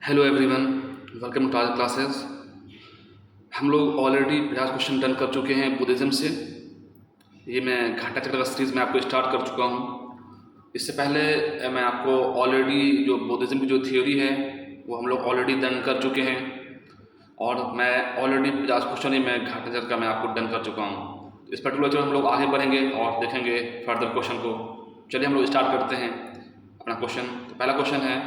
Hello everyone, welcome to our classes. हम लोग already 50 question done कर चुके हैं बुद्धिज़्म से। ये मैं घाटा चक्र का सीरीज़ में आपको स्टार्ट कर चुका हूँ। इससे पहले मैं आपको ऑलरेडी जो बुद्धिज़्म की जो थ्योरी है वो हम लोग ऑलरेडी डन कर चुके हैं, और मैं ऑलरेडी 50 क्वेश्चन ही मैं घाटा चक्र का मैं आपको डन कर चुका हूँ। इस पर्टिकुलर चैप्टर हम लोग आगे बढ़ेंगे और देखेंगे फर्दर क्वेश्चन को। चलिए हम लोग स्टार्ट करते हैं अपना क्वेश्चन। तो पहला क्वेश्चन है,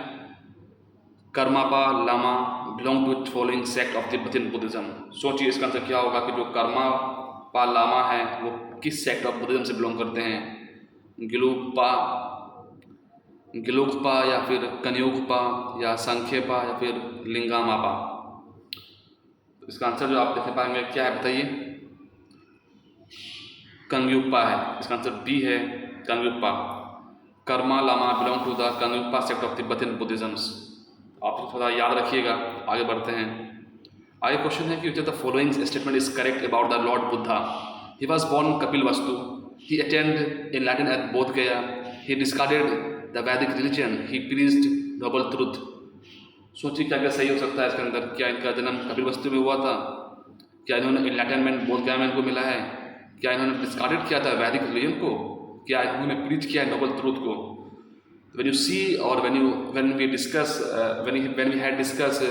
Karmapa Lama belong to following sect of Tibetan Buddhism. सोचिए इसका आंसर क्या होगा कि जो कर्मापा लामा है वो किस सेक्ट ऑफ बुद्धिज्म से बिलोंग करते हैं। गिलुकपा, गिलुकपा या फिर कन्युकपा या संख्यपा या फिर लिंगामापा। तो इसका आंसर जो आप देख पाएंगे क्या है, बताइए। कंग्युकपा है, इसका आंसर बी है, Kagyupa. Karma Lama belong to the Kagyupa sect of Tibetan Buddhisms. आप थोड़ा याद रखिएगा। आगे बढ़ते हैं। आगे क्वेश्चन है कि the following statement is correct about the Lord Buddha. He was born Kapilavastu, he attained enlightened at Bodh Gaya, he discarded the Vedic religion, he preached noble truth. सोचिए क्या क्या सही हो सकता है इसके अंदर। क्या इनका जन्म कपिलवस्तु में हुआ था? क्या इन्होंने एनलाइटनमेंट बोध गया में इनको मिला है? क्या इन्होंने डिस्कार्डेड किया था वैदिक रिलीजन को? क्या इन्होंने प्रीच किया है नोबल ट्रुथ को? When you see, or when we discuss, when we had discussed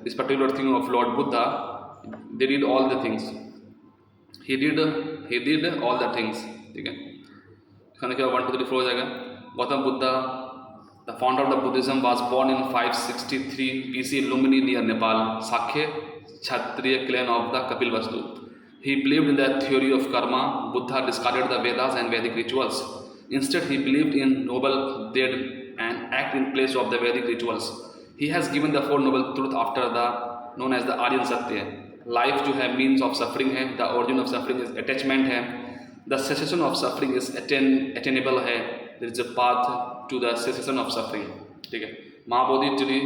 this particular thing of Lord Buddha, they did all the things. He did all the things. ठीक है, खाने के 1 2 3 4 हो जाएगा। Gautam Buddha, the founder of the Buddhism, was born in 563 BC Lumbini near Nepal, Sakya Kshatriya clan of the Kapilvastu. He believed in the theory of karma. Buddha discarded the Vedas and Vedic rituals. Instead, he believed in noble deed and act in place of the Vedic rituals. He has given the four noble truth after the known as the Aryan Satya. Life जो है means of suffering है, the origin of suffering is attachment है, the cessation of suffering is attainable है, there is a path to the cessation of suffering. ठीक है, Mahabodhi tree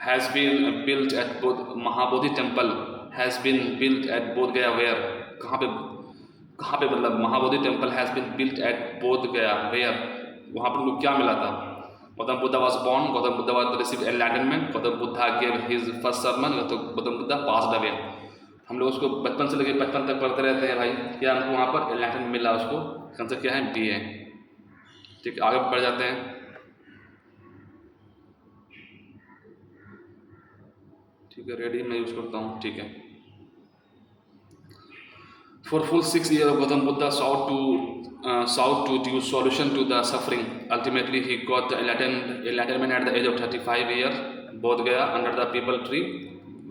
has been built at Mahabodhi temple has been built at Bodh Gaya where, कहाँ पे मतलब Mahabodhi temple has been built at Bodh Gaya where, वहाँ पर उनको क्या मिला था? Gautam Buddha was born, Gautam Buddha was receive enlightenment, Gautam Buddha gave his first sermon, Gautam Buddha passed away. हम लोग उसको बचपन से लेकर 55 तक पढ़ते रहते हैं भाई। क्या हमको वहाँ पर एनलाइटनमेंट मिला? उसको आंसर क्या है? बी है। ठीक है, आगे बढ़ जाते हैं। ठीक है, रेडी मैं यूज़ करता हूँ। ठीक है, for full 6 years, Gautam Buddha sought to give solution to the suffering. Ultimately, he got the enlightenment at the age of 35 years. Bodh Gaya under the people tree.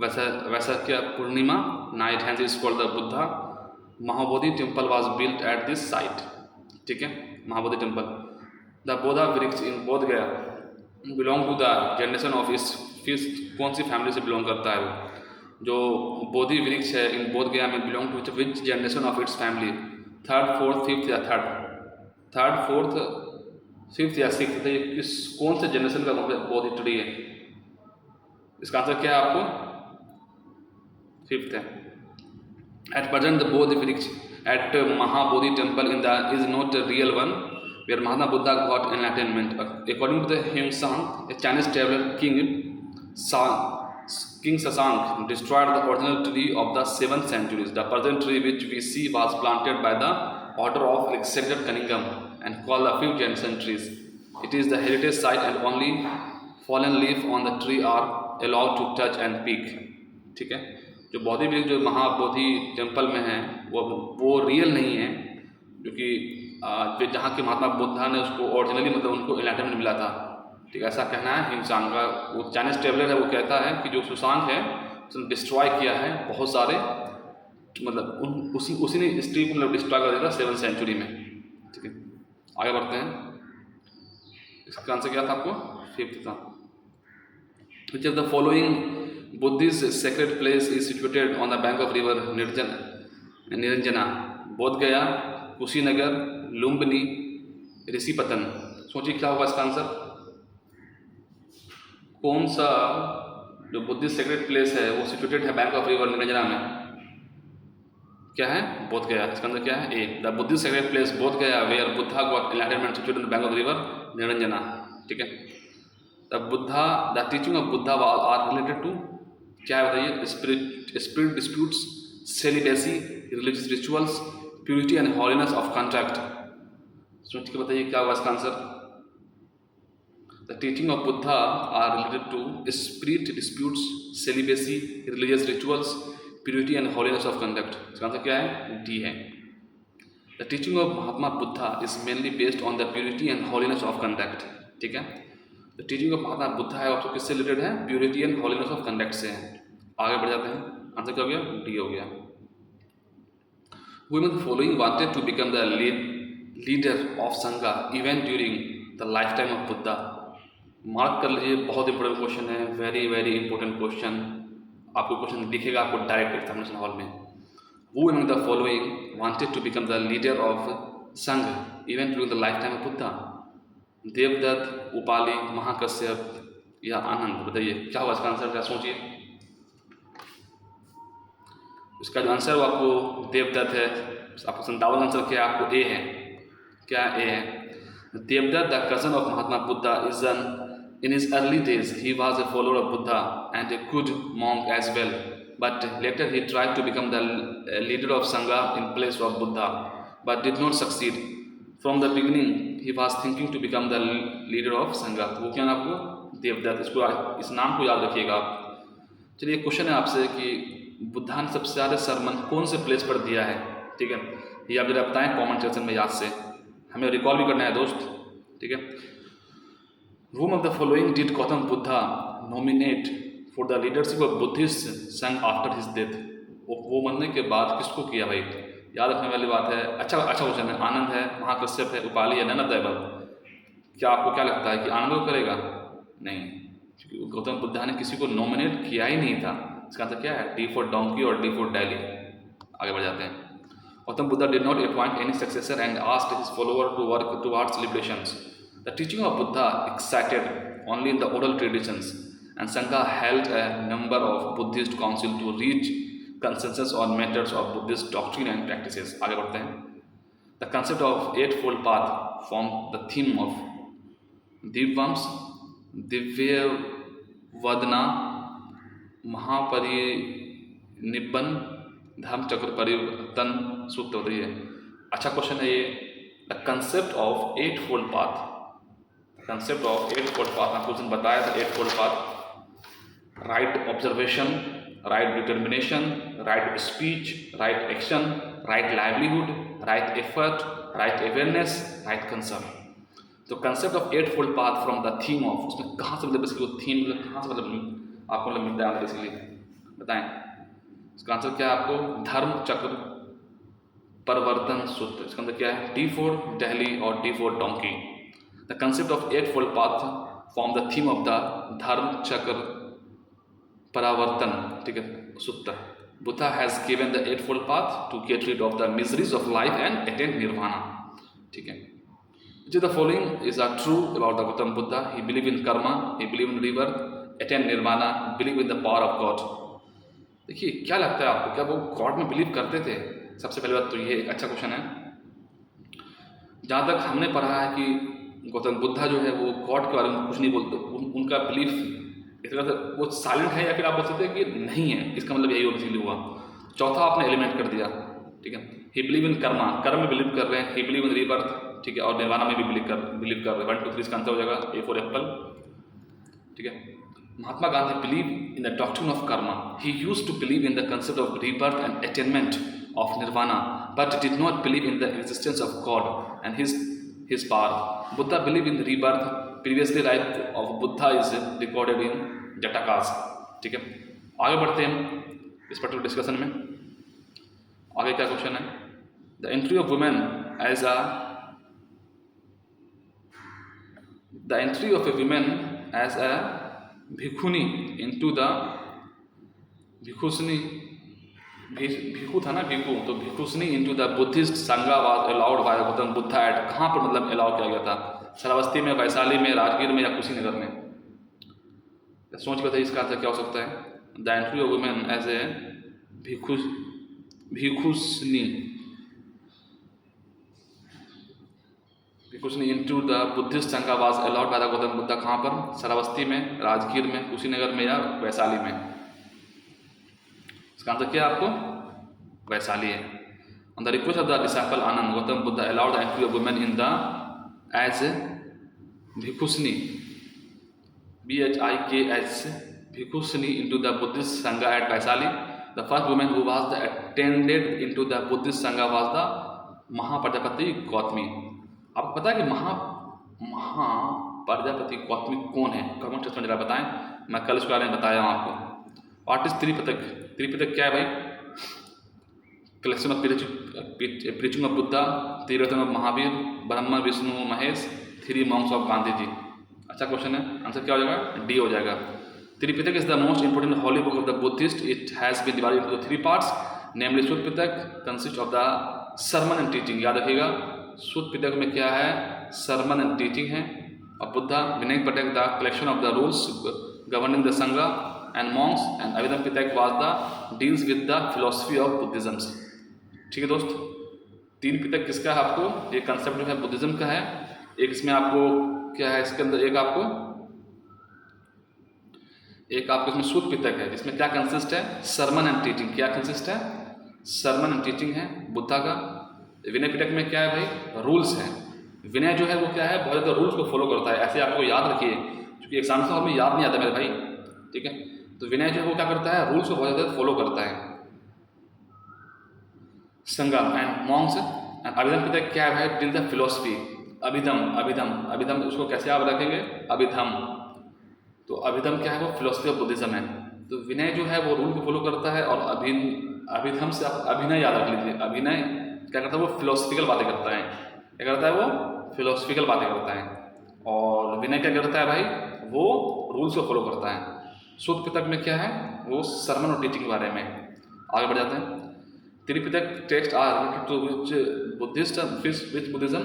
Vaisakya Purnima night, hence is called the Buddha. Mahabodhi temple was built at this site. ठीक है, Mahabodhi temple. The Bodha Vriksh in Bodh Gaya belong to the generation of his कौन सी family से belong करता है वो? जो बोधि वृक्ष है इन बोध गया में belong to which generation of its family? Third, fourth, fifth या थर्ड, फोर्थ, फिफ्थ या सिक्स? तो ये किस कौन से जनरेशन का बोधि ट्री है? इसका आंसर क्या है आपको? फिफ्थ है। At present the Bodhi vriksha at Mahabodhi temple in the is not a real one where Mahatma Buddha got enlightenment. According to the Hiuen Tsang, a Chinese traveller King Sasank destroyed the original tree of the 7th century. The present tree which we see was planted by the order of Alexander Cunningham and called the 5th generation trees. It is the heritage site and only fallen leaf on the tree are allowed to touch and pick. ठीक है, जो बोधि वृक्ष जो Mahabodhi temple में है वो real नहीं है, क्योंकि जहाँ के महात्मा बुद्धा ने उसको ओरिजिनली मतलब उनको एनलाइटनमेंट मिला था। ठीक है, ऐसा कहना है हिमसांग का। वो चाइनीज ट्रेवलर है, वो कहता है कि जो सुशांक है उसने डिस्ट्रॉय किया है बहुत सारे, मतलब उसी ने इस ट्री को मतलब डिस्ट्रॉय कर दिया था 7th सेंचुरी में। ठीक है, आगे बढ़ते हैं। इसका आंसर क्या था आपको? फिफ्थ था। Which of the following Buddhist sacred place is situated on the bank of river Niranjana? बोध गया, कुशीनगर, लुम्बिनी, ऋषिपतन। सोचिए क्या होगा इसका आंसर? कौन सा जो बुद्धिस्ट सेक्रेड प्लेस है वो सिचुएटेड है बैंक ऑफ रिवर निरंजना में? क्या है? बोध गया। इसका अंदर क्या है? A, the Buddhist sacred place Bodh Gaya where Buddha got enlightenment situated in the bank of river Niranjana. ठीक है, the Buddha the teaching of Buddha are related to, क्या है बताइए, spirit disputes, celibacy, religious rituals, purity and holiness of conduct. सोच के बताइए क्या होगा इसका answer. The teaching of Buddha are related to spirit disputes, celibacy, religious rituals, purity and holiness of conduct. इसका आंसर क्या है, डी है। The teaching of Mahatma Buddha is mainly based on the purity and holiness of conduct. ठीक है, the teaching of Mahatma Buddha है आपको किससे related है, purity and holiness of conduct से है। आगे बढ़ जाते हैं, आंसर क्या हो गया, डी हो गया। Women following wanted to become the leader of Sangha even during the lifetime of Buddha। Mark कर लीजिए, बहुत इंपॉर्टेंट क्वेश्चन है, वेरी वेरी इंपॉर्टेंट क्वेश्चन। आपको क्वेश्चन दिखेगा आपको डायरेक्ट एग्जामिनेशन हॉल में। Who among the following wanted to become the leader of Sangha even during the lifetime of Buddha? Devadatta, Upali, Mahakashyapa या आनंद। बताइए क्या होगा इसका आंसर, क्या सोचिए। इसका जो आंसर वो आपको देवदत्त है। आपको 57 आंसर क्या है, आपको ए है। क्या ए है, Devadatta the cousin of Mahatma Buddha is an in his early days he was a follower of Buddha and a good monk as well, but later he tried to become the leader of Sangha in place of Buddha but did not succeed. From the beginning he was thinking to become the leader of Sangha. तो वो क्या नाम आपको, देवदत्त। इसको, इस नाम को याद रखिएगा आप। चलिए क्वेश्चन है आपसे कि बुद्धा ने सबसे ज़्यादा सरमन कौन से प्लेस पर दिया है। ठीक है, ये आप जरा बताएं कमेंट सेक्शन में याद से, हमें रिकॉल भी करना है दोस्त। ठीक है, whom of the following did Gautam Buddha nominate for the leadership of Buddhist संघ after his death? वो मरने के बाद किसको किया भाई, याद रखने वाली बात है। अच्छा क्वेश्चन है। आनंद है, महाकश्यप है, उपाली है, नन ऑफ द अबव। क्या आपको क्या लगता है कि आनंद को करेगा? नहीं, क्योंकि गौतम बुद्धा ने किसी को नॉमिनेट किया ही नहीं था। इसका आंसर क्या है, डी फॉर डोंकी और डी फॉर डेली। आगे बढ़ जाते हैं। Gautam Buddha did not appoint any successor and asked his follower to work towards liberations. The teaching of Buddha excited only in the oral traditions and Sangha held a number of Buddhist council to reach consensus on matters of Buddhist doctrine and practices. आगे बढ़ते हैं। The concept of eightfold path form the theme of दिव्यवंश, Divya वदना, महापरिनिब्बन, धर्म चक्र परिवर्तन सूत्र। बताइए अच्छा question है ये। The concept of eightfold path, concept of eightfold path आपको क्वेश्चन बताया था। Eightfold path, right observation, right determination, right speech, right action, right livelihood, right effort, right awareness, right concern. तो concept of eightfold path from the theme of, उसमें कहाँ से मतलब इसकी वो थीम मतलब कहाँ से मतलब आपको मतलब मिलता है इसके लिए बताएं। इसका आंसर क्या है आपको, धर्म चक्र परिवर्तन सूत्र। इसका अंदर क्या है, डी फॉर दिल्ली और D for donkey. The concept of eightfold path form the theme of the Dharma Chakra Paravartan, ठीक है, Sutra. Buddha has given the eightfold path to get rid of the miseries of life and attain Nirvana. ठीक है, the following is are true about the Gautam Buddha? He believed in karma, he believed in rebirth, attain nirvana, believe in the power of God। देखिए क्या लगता है आपको, क्या वो God में बिलीव करते थे? सबसे पहले बात तो ये एक अच्छा क्वेश्चन है। जहाँ तक हमने पढ़ा है कि गौतम बुद्धा जो है वो गॉड के बारे में कुछ नहीं बोलते, उनका बिलीफ इस तरह से वो साइलेंट है, या फिर आप बोल सकते हैं कि नहीं है। इसका मतलब यही बेसिकली हुआ। चौथा आपने एलिमेंट कर दिया, ठीक है। ही बिलीव इन कर्मा, कर्म में बिलीव कर रहे हैं। ही बिलीव इन रीबर्थ, ठीक है, और निर्वाणा में भी बिलीव कर रहे हैं। 1 2 3 इसका आंसर हो जाएगा ए फॉर एप्पल, ठीक है। Mahatma Gandhi believe in the doctrine of karma. He used to believe in the concept of rebirth and attainment of nirvana, but did not believe in the existence of God and his power. Buddha believe in rebirth. Previously life of Buddha is recorded in Jatakas, ठीक है। आगे बढ़ते हैं इस particular discussion में। आगे क्या question है, the entry of women as a The entry of a woman as a bhikkhuni into the bhikkhu था ना, भिखु, तो भिखुसनी into the Buddhist संघा was allowed by Gautam Buddha at, कहाँ पर मतलब अलाउ किया गया था? श्रावस्ती में, वैशाली में, राजगीर में या कुशीनगर में? सोच के बताइए इसका आंसर क्या हो सकता है। The entry of women as a Bhikhusani कुछ नहीं, into the Buddhist Sangha was allowed by the Gautam Buddha. कहाँ पर? श्रावस्ती में, राजगीर में, कुशीनगर में या वैशाली में। इसका आंसर क्या है आपको? वैशाली है। On the request of the disciple Ananda, Gautam Buddha allowed the entry of women in the as Bhikshusani, BHIKS Bhikshusani into the Buddhist Sangha at Vaishali. The first woman who was attended into the Buddhist Sangha was the Mahaprajapati Gautami. आपको पता है कि महाप्रजापति गौतमी कौन है? Comment section में जरा बताएं, मैं कल इसके बारे में बताया हूँ आपको। What is Tripitaka? त्रिपिटक क्या है भाई? Collection of preaching of Buddha, तीर्थन of Mahavir, Brahma Vishnu Mahesh, 3 monks of Gandhi ji. अच्छा क्वेश्चन है, आंसर क्या हो जाएगा? डी हो जाएगा। Tripitaka is the most important holy book of the Buddhist. It has been divided into 3 parts, namely Sutta Pitaka consist of the sermon and teaching. याद रखिएगा, सुत्त पिटक में क्या है? sermon एंड टीचिंग है। और Buddha Vinaya Pitaka the collection of the rules governing the Sangha and monks, and Abhidhamma Pitaka was the deals with the philosophy of Buddhism. ठीक है दोस्त, 3 पिटक किसका है? आपको ये कंसेप्ट जो है बुद्धिज्म का है। एक इसमें आपको क्या है इसके अंदर, एक आपको इसमें सुत्त पिटक है, जिसमें क्या कंसिस्ट है? Sermon and teaching. क्या कंसिस्ट है? सरमन एंड टीचिंग है बुद्धा का। विनय पिटक में क्या है भाई? रूल्स है। विनय जो है वो क्या है? बहुत ज़्यादा रूल्स को फॉलो करता है। ऐसे आपको याद रखिए, क्योंकि एग्जाम से हमें याद नहीं आता मेरे भाई। ठीक है, तो विनय जो है वो क्या करता है? रूल्स को बहुत ज़्यादा फॉलो करता है। संघा एंड मॉन्क्स एंड अभिधम पिटक क्या है भाई? Till the philosophy. Abhidhamma Abhidhamma Abhidhamma उसको कैसे आप रखेंगे? अभिधम। तो अभिधम क्या है? वो फिलोसफी ऑफ बुद्धिज्म है। तो विनय जो है वो रूल को फॉलो करता है, और अभिधम से आप अभिनय याद रख लीजिए। अभिनय क्या करता है? वो फिलोसफिकल बातें करता है। क्या करता है? वो फिलोसफिकल बातें करता है। और विनय क्या करता है भाई? वो रूल्स को फॉलो करता है। सुत्त पिटक में क्या है? वो सरमन और टीचिंग के बारे में। आगे बढ़ जाते हैं। Tripitaka text are related to which Buddhist, which Buddhism,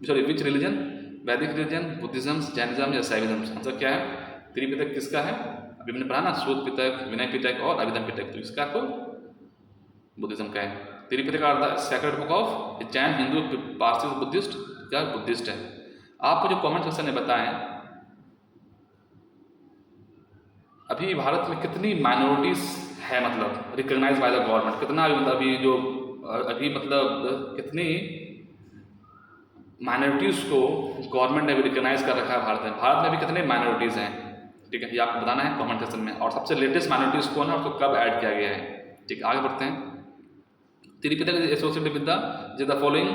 sorry which religion? Vedic religion, Buddhism, Jainism या साइविज्म। आंसर क्या है? त्रिपिटक किसका है? अभी मैंने पढ़ा ना, सुत्त पिटक, विनय पिटक और अभिधम पिटक। तो इसका आपको बुद्धिज्म का है। Tripitaka are the sacred book of Jain, Hindu, Parsi, Buddhist. क्या बुद्धिस्ट है? आपको जो कमेंट सेक्शन में बताएं, अभी भारत में कितनी माइनॉरिटीज है, मतलब रिकॉग्नाइज बाय द गवर्नमेंट? कितना अभी मतलब कितनी माइनॉरिटीज़ को गवर्नमेंट ने भी रिकॉग्नाइज कर रखा है भारत में? भारत में भी कितने माइनॉरिटीज़ हैं? ठीक है, ये आपको बताना है कमेंट सेक्शन में। और सबसे लेटेस्ट माइनॉरिटीज़ कौन है, उसको कब ऐड किया गया है? ठीक है, आगे बढ़ते हैं। Tripitaka is associated with the following,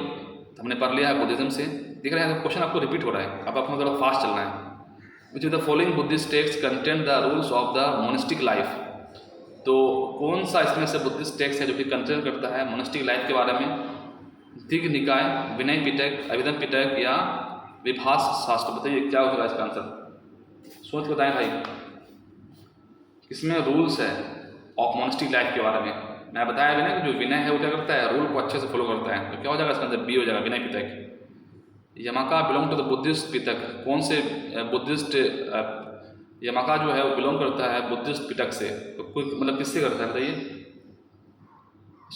हमने पढ़ लिया है बुद्धिज्म से। दिख रहा है क्वेश्चन आपको रिपीट हो रहा है, अब आपको थोड़ा फास्ट चलना है। विच is the following Buddhist text content the rules of the monastic life. तो कौन सा इसमें से बुद्धिस्ट टेक्स्ट है जो कि कंटेंट करता है मोनेस्टिक लाइफ के बारे में? दिग्ग निकाय, विनय पिटक, अभिधम पिटक या विभास शास्त्र? बताइए क्या होगा इसका आंसर? सोच बताएं भाई, किसमें रूल्स है ऑफ मोनेस्टिक लाइफ के बारे में? मैं बताया विनय कि जो विनय है वो क्या करता है? रूल को अच्छे से फॉलो करता है। तो क्या हो जाएगा इसका आंसर? बी हो जाएगा, Vinaya Pitaka. यमाका belong to the Buddhist पिटक। कौन से बुद्धिस्ट? यमाका जो है वो बिलोंग करता है बुद्धिस्ट पिटक से। तो कोई मतलब किससे करता है बताइए?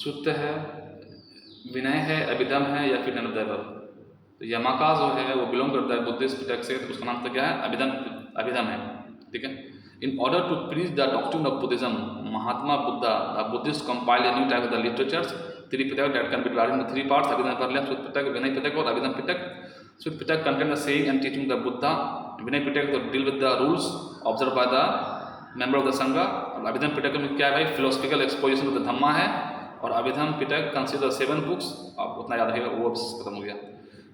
सुत्त है, विनय है, अभिधम है या फिर नन ऑफ द अबव? तो यमाका जो है वो बिलोंग करता है बुद्धिस्ट पिटक से, तो उसका नाम तो क्या है? अभिधम है। ठीक है। In order to preach the doctrine of Buddhism, Mahatma Buddha the Buddhist compile a new type of the literatures. Tripitaka that can be divided into 3 parts. Abhidhamma पढ़ लिया, सुत्त पिटक, विनय पिटक और Abhidhamma Pitaka. Sutta Pitaka contain the saying and teaching the Buddha, Vinaya Pitaka तो deal with the rules observe by the member of the Sangha. और अभिधम पिटक में क्या है भाई? Philosophical exposition of the Dhamma है। और Abhidhamma Pitaka consist of 7 books. आप उतना याद रखिएगा, वो खत्म हो गया।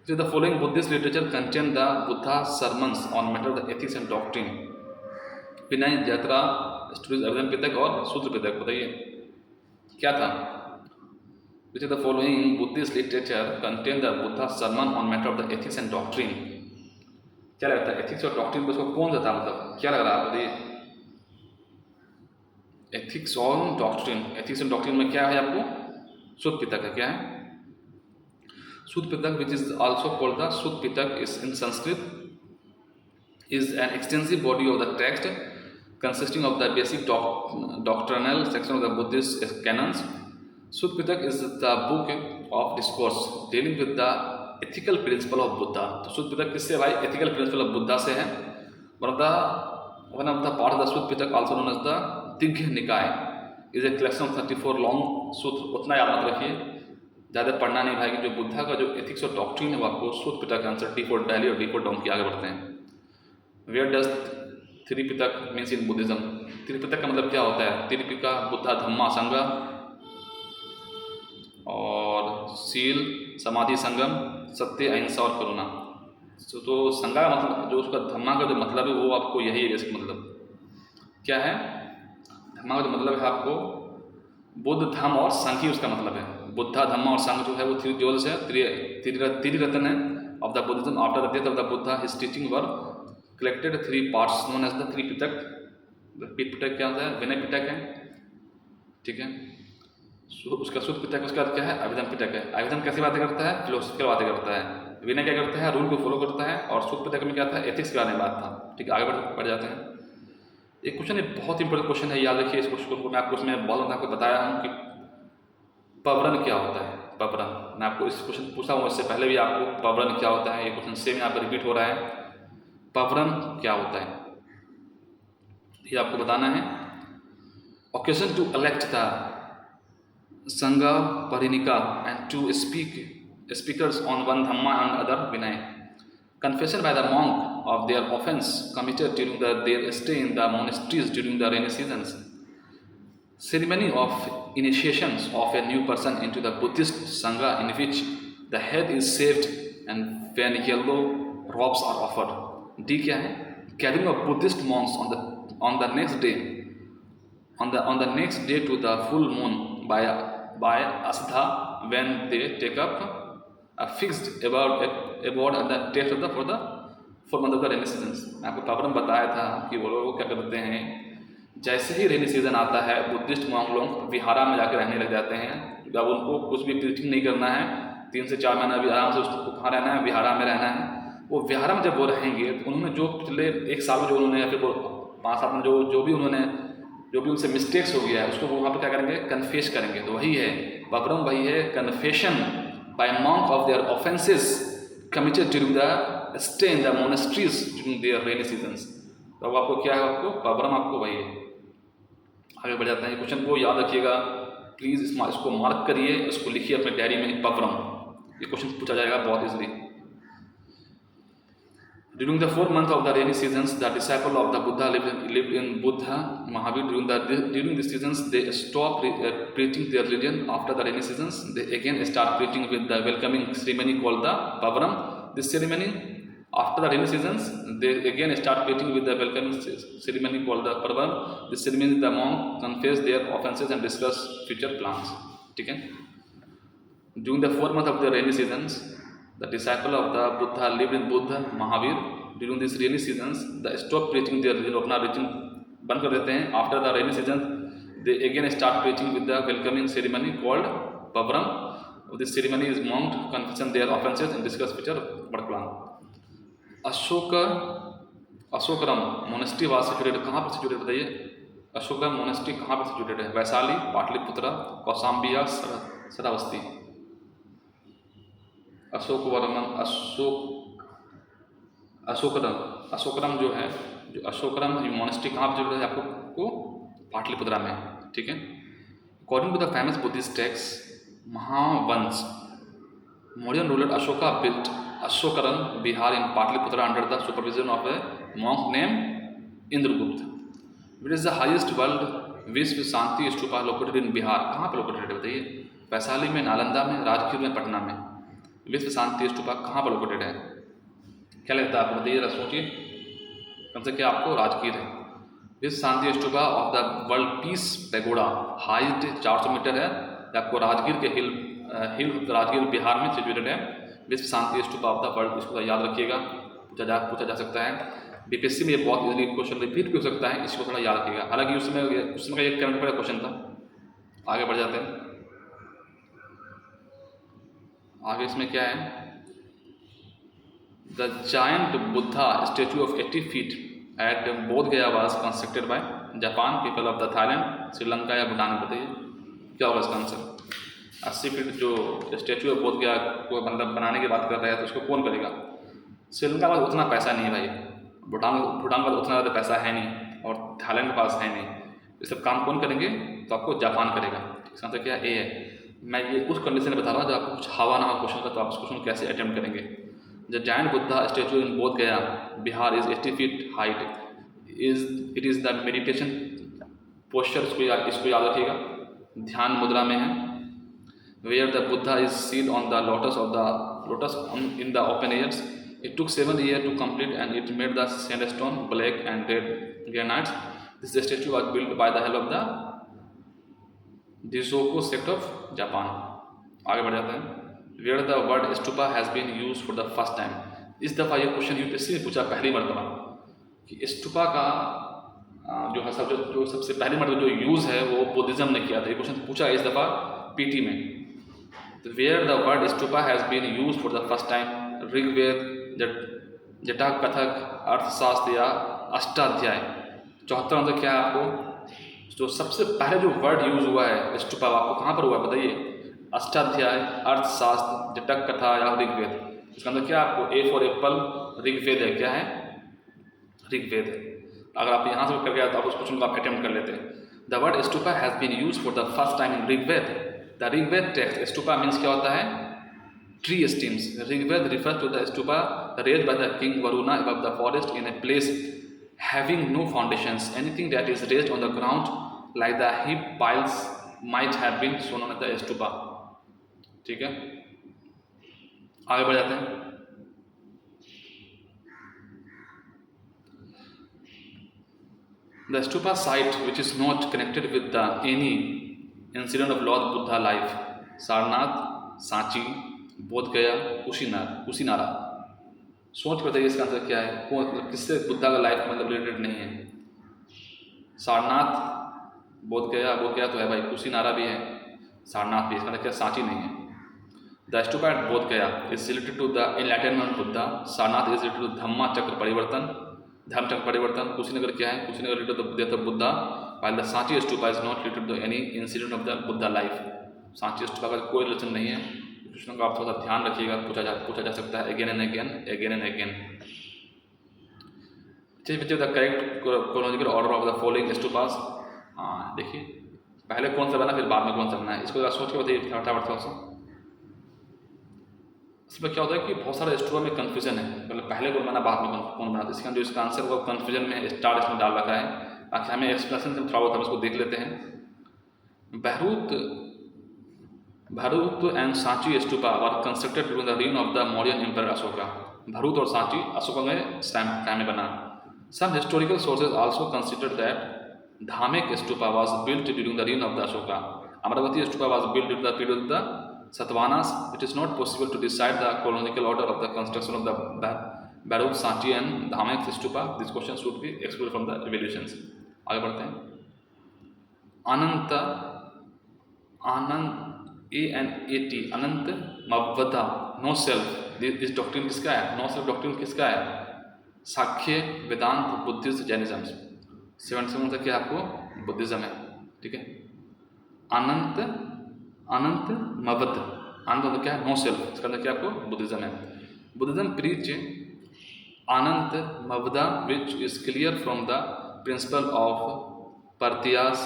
तो the following Buddhist literature contain the Buddha sermons on matter of the ethics and doctrine. Vinaya, जैत्रा, स्टोरीज, अभिधम पिटक और सूत्र पिटक। बताइए क्या था? Which is the following Buddhist literature contain the Buddha sermon on matter of the ethics and doctrine. क्या लगता है ethics और doctrine को कौन सा था? मतलब क्या लग रहा है बताइए? एथिक्स और डॉक्ट्रिन। एथिक्स एंड डॉक्ट्रिन में क्या है आपको? सुत्त पिटक है। क्या है? Sutta Pitaka which is also called the Sutta Pitaka is in Sanskrit is an extensive body of the text consisting of the basic doctrinal section of the Buddhist canons. Sutt Pitak is the book of discourse dealing with the ethical principle of Buddha. तो शुद्ध पिटक किससे भाई? Ethical principle of Buddha से है। One of the part of the शुद्ध पिटक also known as the दिग्घ निकाय is a collection of 34 long सूत्र। उतना याद मत रखिए, ज़्यादा पढ़ना नहीं भाई। जो बुद्धा का जो एथिक्स और डॉक्ट्रिन है वो आपको शुद्ध पिटक के आंसर D4 डेली और D4 डाउन की आगे बढ़ते हैं। Where does Tripitaka means in Buddhism? Tripitaka का मतलब क्या होता है? त्रिपिका बुद्धा धम्मा संगा और शील समाधि संगम सत्य अहिंसा और करुणा। तो संगा का मतलब, जो उसका धम्मा का जो मतलब है वो आपको यही है। इसका मतलब क्या है? धम्मा का जो मतलब है आपको बुद्ध धम्म और संघ ही उसका मतलब है। बुद्धा धम्मा और संघ जो है वो थ्री जोल्स है, त्रिरत्न है of the Buddhism. After the death of the Buddha his teaching were collected 3 parts known as the Tripitaka. Pitaka क्या होता है? विनय पिटक है, ठीक है। उसका शुद्ध पिटक उसका क्या है? अभिधम पिटक है। अभिधम कैसी बातें करता है? फिलोसफिकल बातें करता है। विनय क्या करता है? रूल को फॉलो करता है। और शुद्ध पिटक में क्या था? एथिक्स के बारे में बात था, ठीक है। आगे बढ़ जाते हैं। एक क्वेश्चन है, बहुत इंपॉर्टेंट क्वेश्चन है, याद रखिए इस क्वेश्चन को। मैं आपको उसमें बहुत आपको बताया हूँ कि पवरन क्या होता है। पवरन मैं आपको इस क्वेश्चन पूछा हूँ, इससे पहले भी आपको पवरन क्या होता है, ये क्वेश्चन सेम यहाँ पर रिपीट हो रहा है। पवरन क्या होता है ये आपको बताना है। Occasion to elect the Sangha परिनिका and two speakers on one dhamma and other vinay. Confession by the monk of their offense committed during their stay in the monasteries during the rainy seasons. Ceremony of initiations of a new person into the Buddhist Sangha in which the head is shaved and when yellow robes are offered. D क्या है? Gathering of Buddhist monks on the next day to the full moon by Asdha when they take up a fixed abode at the date of for the 4 month of the rainy seasons. मैं आपको problem बताया था कि वो लोग क्या करते हैं, जैसे ही रेनी सीजन आता है बुद्धिस्ट मॉन्क लोग विहारा में जाकर रहने लग जाते हैं। जब उनको कुछ भी प्रीचिंग नहीं करना है, 3 से 4 महीना भी आराम से उसको कहाँ रहना है? विहारा में रहना है। वो विहारा में जब वो रहेंगे तो उन्होंने जो पिछले 1 साल में जो उन्होंने या फिर 5 साल में जो भी उनसे मिस्टेक्स हो गया है उसको वो वहाँ पर क्या करेंगे? कन्फेस करेंगे। तो वही है पवरम, वही है confession by monk of their offenses committed during the stay in the monasteries during their rainy seasons. तो अब आपको क्या है? आपको पवरम आपको वही है। आगे बढ़ जाते हैं। क्वेश्चन को याद रखिएगा प्लीज़, इसको मार्क करिए, इसको लिखिए अपने डायरी में। पवरम ये क्वेश्चन पूछा जाएगा बहुत easily. During the 4 months of the rainy seasons, the disciple of the Buddha lived in Buddha Mahavir. During these seasons, they stop preaching their religion. After the rainy seasons, they again start preaching with the welcoming ceremony called the Pavaram. This ceremony, after the rainy seasons, they again start preaching with the welcoming ceremony called the Pavaram. This ceremony, the monk confess their offenses and discuss future plans. ठीक है? During the 4 months of the rainy seasons, the disciple of the Buddha lived in Buddha Mahavir. During these rainy seasons, they stop preaching their religion, अपना religion बंद कर देते हैं. After the rainy season, they again start preaching with the welcoming ceremony called Pavaram. This ceremony is monks confess their offenses and discuss future plan. Ashokarama monastery was situated, कहाँ पर situated बताइए? अशोकरम monastery कहाँ पर situated है? वैशाली, पाटलिपुत्र, कौशाम्बी या श्रावस्ती? अशोकरम जो है, जो अशोकरम मोनेस्ट्री कहाँ पर है आपको? पाटलिपुत्रा में, ठीक है। According to the famous Buddhist text Mahavamsa, Mauryan ruler Ashoka built Ashokarama Vihar in Pataliputra under the supervision of a monk name Indragupta. Which is the highest world Vishwa Shanti Stupa located in Bihar? कहाँ पर लोकेटेड है बताइए? वैशाली में, नालंदा में, राजगीर में, पटना में। विश्व शांति स्तूपा कहाँ पर लोकेटेड है? क्या लगता है आपको बताइए, सोचिए। कम से क्या आपको? राजगीर है। Vishwa Shanti Stupa of the world peace pagoda height 400 metre है, आपको राजगीर के हिल राजगीर बिहार में सिचुएटेड है। Vishwa Shanti Stupa of the world, इसको याद रखिएगा, पूछा जा सकता है। बीपीएससी में ये बहुत इजीली क्वेश्चन रिपीट भी हो सकता है, इसको थोड़ा याद रखिएगा। हालांकि उसमें का एक करंट अफेयर क्वेश्चन था। आगे बढ़ जाते हैं। आगे इसमें क्या है? The giant Buddha statue of 80 feet at Bodh Gaya was constructed by Japan, people of the Thailand, Sri Lanka या भूटान? बताइए क्या होगा इसका आंसर? 80 फीट जो स्टैचू ऑफ बोध गया को मतलब बनाने की बात कर रहे हैं, तो उसको कौन करेगा? श्रीलंका के पास उतना पैसा नहीं है भाई, भूटान भूटान के पास उतना ज़्यादा पैसा है नहीं, और थाईलैंड के पास है नहीं। ये सब काम कौन करेंगे? तो आपको जापान करेगा। इसका मतलब क्या ए है। मैं ये उस कंडीशन में बता रहा हूँ जब आपको कुछ हवा ना हो क्वेश्चन का, तो आप उस क्वेश्चन कैसे अटेम्प्ट करेंगे। The giant Buddha statue in Bodh Gaya Bihar is 80 feet height, it is the meditation posture. इसको याद रखिएगा, ध्यान मुद्रा में है। Where the Buddha is seen on the lotus in the open airs. It took 7 years to complete and it made the sandstone, black and red granites. This statue was built by the help of the Dizoko sect of Japan. आगे बढ़ जाते हैं। Where the word stupa has been used for the first time. इस दफ़ा ये question UPSC ने पूछा पहली मरतबा कि स्तूपा का जो है जो सबसे पहली मरतबा जो यूज़ है वो बुद्धिज्म ने किया था। ये क्वेश्चन पूछा इस दफ़ा पीटी में। तो where the word stupa has been use for the first time, Rigveda, जटा कथक, अर्थशास्त्र या अष्टाध्याय। 74 मतलब क्या है आपको जो सबसे पहले जो वर्ड यूज हुआ है स्टूपा, आपको कहाँ पर हुआ है बताइए? अष्टाध्याय, अर्थशास्त्र, जटक कथा या ऋग्वेद। इसका मतलब क्या आपको ए फॉर एप्पल ऋग्वेद है। क्या है? ऋग्वेद है। अगर आप यहाँ से कर गया तो आप उस क्वेश्चन को आप अटेम्प्ट कर लेते हैं। The word stupa has been use for the first time in Rigveda. The Rigveda text stupa means क्या होता है? Tree stems. Rigved refers to the stupa raised by the king Varuna above the forest in a place having no foundations. Anything that is raised on the ground like the heap piles might have been shown on the stupa. ठीक है, आगे बढ़ जाते हैं। The stupa site which is not connected with the any incident of Lord Buddha life. Sarnath, Sanchi, बोध गया, कुशीनारा। सोच बताइए इसका आंसर क्या है? किससे बुद्धा का लाइफ मतलब रिलेटेड नहीं है? सारनाथ, बोध गया, बोध गया तो है भाई, कुशीनारा भी है, सारनाथ भी। इसका मतलब क्या? सांची नहीं है। The stupa at Bodh Gaya is related to the enlightenment Buddha. Sarnath is related to Dhamma Chakra Parivartan, Dharma Chakra Parivartan. Kushinagar क्या है? Kushinagar related to the death of Buddha. While the Sanchi Stupa is not related to any incident of the Buddha life. Sanchi Stupa का कोई रिलेशन नहीं है। क्वेश्चन का आप थोड़ा सा ध्यान रखिएगा, पूछा जा सकता है अगेन एंड अगेन। चलिए the correct chronological order of the following stupas. हाँ देखिए, पहले कौन सा बना फिर बाद में कौन सा बना है, इसको सोच के बताइए फटाफट थोड़ा सा। इसमें क्या होता है कि बहुत सारे स्टूपा में कन्फ्यूजन है, मतलब पहले कौन बना बाद में कौन बना। तो इसका जो इसका आंसर होगा कन्फ्यूजन में स्टार इसमें डाल रखा है, ताकि हमें एक्सप्लेनेशन से थोड़ा बहुत हम इसको देख लेते हैं। Bharhut and Sanchi stupa were constructed during the reign of the Mauryan Emperor Ashoka। Bharhut और सांची अशोका में टाइम में बना। Some historical sources also consider that Dhamek stupa was built during the reign of the Ashoka। Amaravati stupa was built during the period of the Satavahanas। It is not possible to decide the chronological order of the construction of the Bharuch, Sanchi and Dhamek stupa. This question should be excluded from the evaluations। आगे बढ़ते हैं। ANAT Anatmavada no self. This doctrine किसका है? No self doctrine किसका है? साख्य, वेदांत, Buddhism, Jainism. 77 तक क्या आपको बुद्धिज्म है। ठीक है, अनंत मवद, अनंत मतलब क्या है? No self. इसका मतलब क्या आपको बुद्धिज्म है। Buddhism preach Anatmavada which is clear from the principle of Pratitya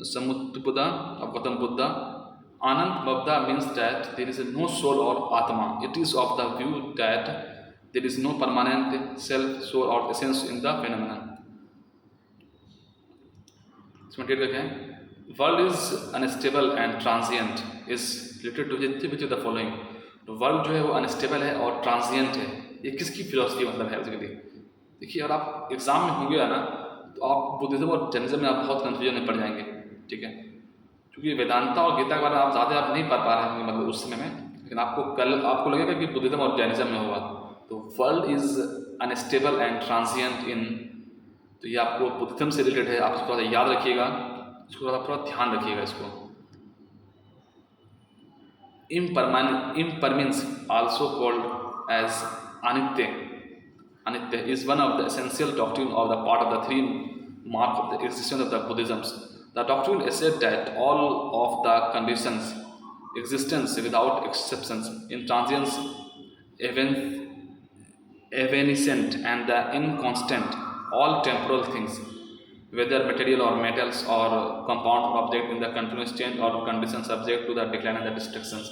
Samutpada of Gautam Buddha। Anant Mavda means that there is no soul or Atma. It is of the view that there is no permanent self, soul or essence in the phenomenon। इसमें date क्या है? World is unstable and transient is related to which of the following। तो world जो है वो unstable है और transient है। ये किसकी फिलोसफी मतलब है उसके लिए? देखिए, अगर आप एग्जाम में होंगे ना तो आप बुद्धिज्म और जैनिज्म में आप बहुत कन्फ्यूजन में पड़ जाएंगे। ठीक है, क्योंकि वेदांता और गीता के बारे में आप ज़्यादा नहीं पढ़ पा रहे होंगे मतलब उस समय में, लेकिन आपको लगेगा कि बुद्धिज्म और जैनिज्म में होगा। तो world is unstable and transient in, तो ये आपको बुद्धिज्म से रिलेटेड है। आप इसको थोड़ा याद रखिएगा, इसको थोड़ा ध्यान रखिएगा। इसको impermanence also called as अनित्य is one of the essential doctrine of the part of the three mark of the existence of the Buddhism। The doctrine asserts that all of the conditions existence without exceptions, intransience, evanescent, and the inconstant, all temporal things, whether material or metals or compound object in the continuous change or condition subject to the decline and the destructions.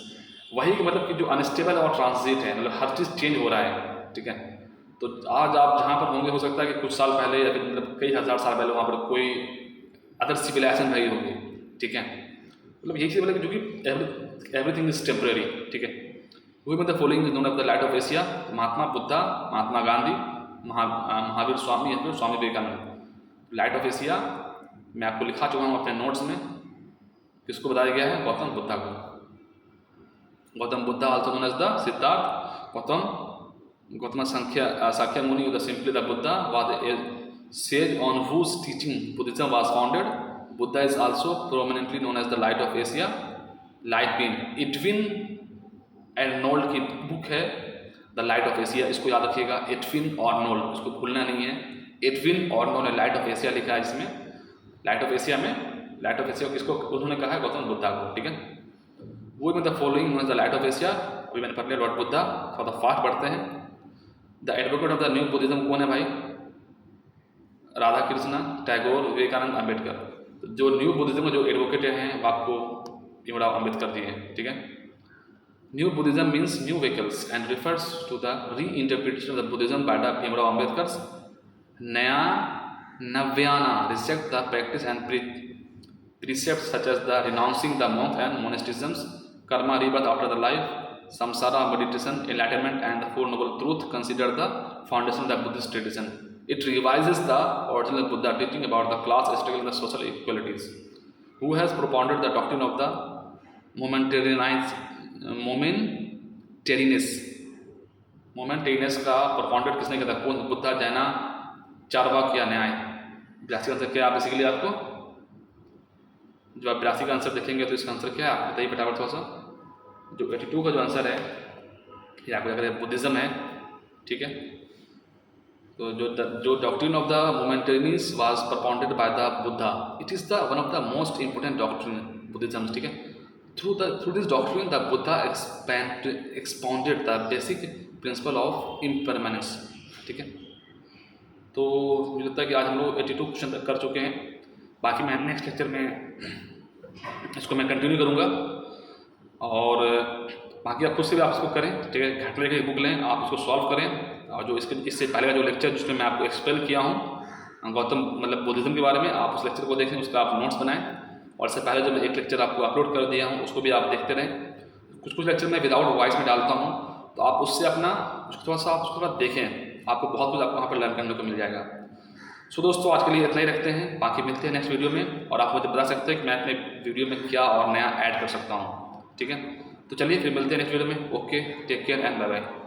वही कि मतलब कि जो unstable और transit है, मतलब हर चीज़ change हो रहा है, ठीक है। तो आज आप जहाँ पर होंगे, हो सकता है कि कुछ साल पहले या फिर मतलब कई हज़ार साल पहले वहाँ पर कोई अदर सिविलाइजेशन रही होगी, ठीक है। मतलब यही चीज़ मतलब जो कि एवरीथिंग इज टेम्परेरी, ठीक है। वही मतलब following is known of the light of Asia, Mahatma Buddha, Mahatma Gandhi, Mahavir Swami या फिर Swami Vivekananda. Light of Asia मैं आपको लिखा चुका हूँ अपने नोट्स में। किसको बताया गया है? गौतम बुद्धा को। Gautam Buddha also known as the Siddhartha Gautam Shakya Muni, the simply the Buddha was a sage on whose teaching Buddhism was founded. Buddha is also prominently known as the light of Asia, light being. Edwin Arnold की book है the light of Asia, इसको याद रखिएगा। Edwin Arnold, इसको भूलना नहीं है। Edwin Arnold ने लाइट ऑफ एशिया लिखा है इसमें। लाइट ऑफ एशिया में, लाइट ऑफ एशिया किसको उन्होंने कहा है? गौतम बुद्धा को, ठीक है। वो में the following the light of Asia, अभी मैंने पढ़ लिया लॉर्ड बुद्धा। थोड़ा फास्ट पढ़ते हैं। The advocate of the new Buddhism कौन है भाई? राधा कृष्ण, टैगोर, विवेकानंद, अम्बेडकर। जो न्यू बुद्धिज्म जो एडवोकेट हैं वो आपको भीमराव अम्बेडकर जी हैं, ठीक है। New Buddhism means new vehicles and refers to the reinterpretation of the Buddhism by the Bhimrao Ambedkar. नया Navayana reject the practice and precepts such as the renouncing the monk and monasticisms, karma, rebirth after the life, samsara, meditation, enlightenment, and the Four Noble Truths considered the foundation of the Buddhist tradition. It revises the original Buddha teaching about the class struggle and the social equalities. Who has propounded the doctrine of the momentariness का propounded किसने किया था? कौन? बुद्धा, जैना, चार्वाक या न्याय? 82 का answer क्या है बेसिकली आपको? जब आप 82 का आंसर देखेंगे तो इसका आंसर क्या है बताइए फटाफट थोड़ा सा। जो 82 का जो आंसर है ये आपको अगर बुद्धिज्म है, ठीक है। तो जो doctrine of the momentarianism was propounded by the Buddha, it is the one of the most important doctrine Buddhism, ठीक है। Through this doctrine the Buddha expounded the basic principle of impermanence, ठीक है। तो मुझे लगता है कि आज हम लोग 82 क्वेश्चन कर चुके हैं। बाकी मैं नेक्स्ट लेक्चर में इसको मैं कंटिन्यू करूँगा और बाकी आप खुद से भी आप इसको करें, ठीक है। घाटले की बुक लें, आप इसको सॉल्व करें। और जो इससे पहले का जो लेक्चर जिसमें मैं आपको एक्सप्लेन किया हूँ गौतम मतलब बुद्धिज्म के बारे में, आप उस लेक्चर को देखें, उसका आप नोट्स बनाएं। और इससे पहले जो मैं एक लेक्चर आपको अपलोड कर दिया हूँ उसको भी आप देखते रहें। कुछ लेक्चर मैं विदाउट वॉइस में डालता हूँ, तो आप उससे अपना उसको थोड़ा सा आप उसके बाद देखें, आपको बहुत कुछ आपको वहाँ पर लर्न करने को मिल जाएगा। सो दोस्तों आज के लिए इतना ही रखते हैं, बाकी मिलते हैं नेक्स्ट वीडियो में। और आप मुझे बता सकते हैं कि मैं अपने वीडियो में क्या और नया ऐड कर सकता हूँ, ठीक है। तो चलिए फिर मिलते हैं नेक्स्ट वीडियो में। Okay, take care and bye bye.